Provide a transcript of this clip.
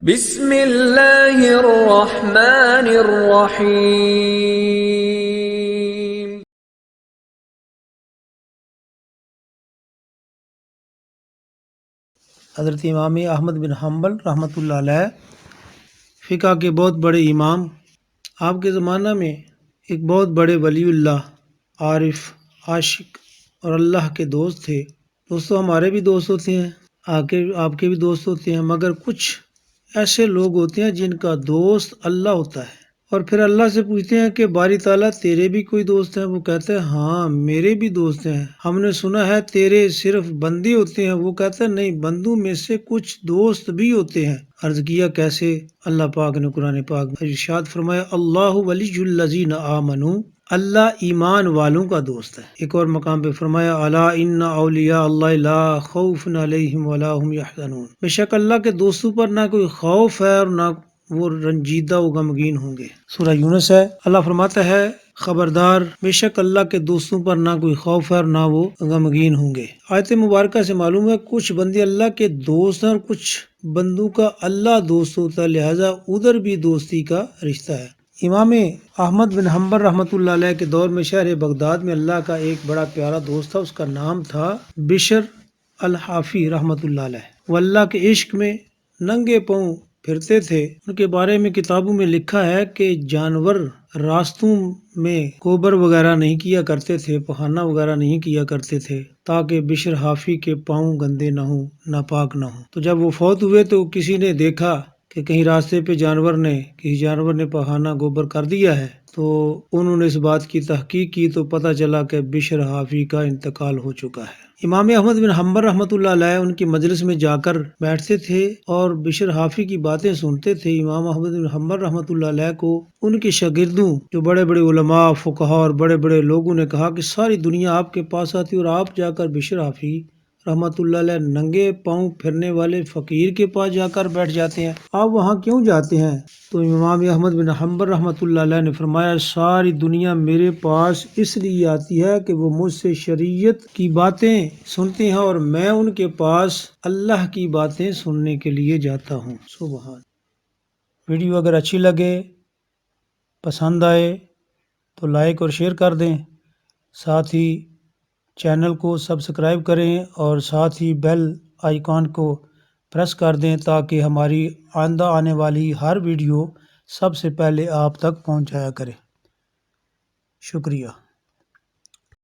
بسم اللہ الرحمن الرحیم۔ حضرت امام احمد بن حنبل رحمۃ اللہ علیہ فقہ کے بہت بڑے امام، آپ کے زمانہ میں ایک بہت بڑے ولی اللہ، عارف، عاشق اور اللہ کے دوست تھے۔ دوستوں، ہمارے بھی دوست ہوتے ہیں، آپ کے بھی دوست ہوتے ہیں، مگر کچھ ایسے لوگ ہوتے ہیں جن کا دوست اللہ ہوتا ہے، اور پھر اللہ سے پوچھتے ہیں کہ باری تعالیٰ تیرے بھی کوئی دوست ہیں؟ وہ کہتے ہیں ہاں میرے بھی دوست ہیں۔ ہم نے سنا ہے تیرے صرف بندے ہوتے ہیں؟ وہ کہتا ہے نہیں، بندوں میں سے کچھ دوست بھی ہوتے ہیں۔ عرض کیا کیسے؟ اللہ پاک نے قرآن پاک میں ارشاد فرمایا اللہ ولی الذین آمنوا، اللہ ایمان والوں کا دوست ہے۔ ایک اور مقام پہ فرمایا الا ان اولیاء اللہ لا خوف علیہم ولا هم یحزنون، بے شک اللہ کے دوستوں پر نہ کوئی خوف ہے اور نہ وہ رنجیدہ و غمگین ہوں گے۔ سورہ یونس ہے، اللہ فرماتا ہے خبردار، بے شک اللہ کے دوستوں پر نہ کوئی خوف ہے اور نہ وہ غمگین ہوں گے۔ آیت مبارکہ سے معلوم ہے کچھ بندے اللہ کے دوست ہیں اور کچھ بندوں کا اللہ دوست ہوتا ہے، لہذا ادھر بھی دوستی کا رشتہ ہے۔ امام احمد بن حنبل رحمۃ اللہ علیہ کے دور میں شہر بغداد میں اللہ کا ایک بڑا پیارا دوست تھا، اس کا نام تھا بشر الحافی رحمۃ اللہ علیہ۔ وہ اللہ کے عشق میں ننگے پاؤں پھرتے تھے۔ ان کے بارے میں کتابوں میں لکھا ہے کہ جانور راستوں میں گوبر وغیرہ نہیں کیا کرتے تھے، پخانہ وغیرہ نہیں کیا کرتے تھے تاکہ بشر حافی کے پاؤں گندے نہ ہوں، ناپاک نہ ہوں۔ تو جب وہ فوت ہوئے تو کسی نے دیکھا کہ کہیں راستے پہ کسی جانور نے پخانہ گوبر کر دیا ہے، تو انہوں نے اس بات کی تحقیق کی تو پتہ چلا کہ بشر حافی کا انتقال ہو چکا ہے۔ امام احمد بن حنبل رحمۃ اللہ علیہ ان کی مجلس میں جا کر بیٹھتے تھے اور بشر حافی کی باتیں سنتے تھے۔ امام احمد بن حنبل رحمۃ اللہ علیہ کو ان کے شاگردوں جو بڑے بڑے علماء، فقہاء اور بڑے بڑے لوگوں نے کہا کہ ساری دنیا آپ کے پاس آتی اور آپ جا کر بشر حافی رحمۃ اللہ علیہ ننگے پاؤں پھرنے والے فقیر کے پاس جا کر بیٹھ جاتے ہیں، آپ وہاں کیوں جاتے ہیں؟ تو امام احمد بن حنبل رحمۃ اللہ علیہ نے فرمایا ساری دنیا میرے پاس اس لیے آتی ہے کہ وہ مجھ سے شریعت کی باتیں سنتے ہیں اور میں ان کے پاس اللہ کی باتیں سننے کے لیے جاتا ہوں۔ سبحان۔ ویڈیو اگر اچھی لگے، پسند آئے تو لائک اور شیئر کر دیں، ساتھ ہی چینل کو سبسکرائب کریں اور ساتھ ہی بیل آئیکن کو پریس کر دیں تاکہ ہماری آئندہ آنے والی ہر ویڈیو سب سے پہلے آپ تک پہنچ جایا کرے۔ شکریہ۔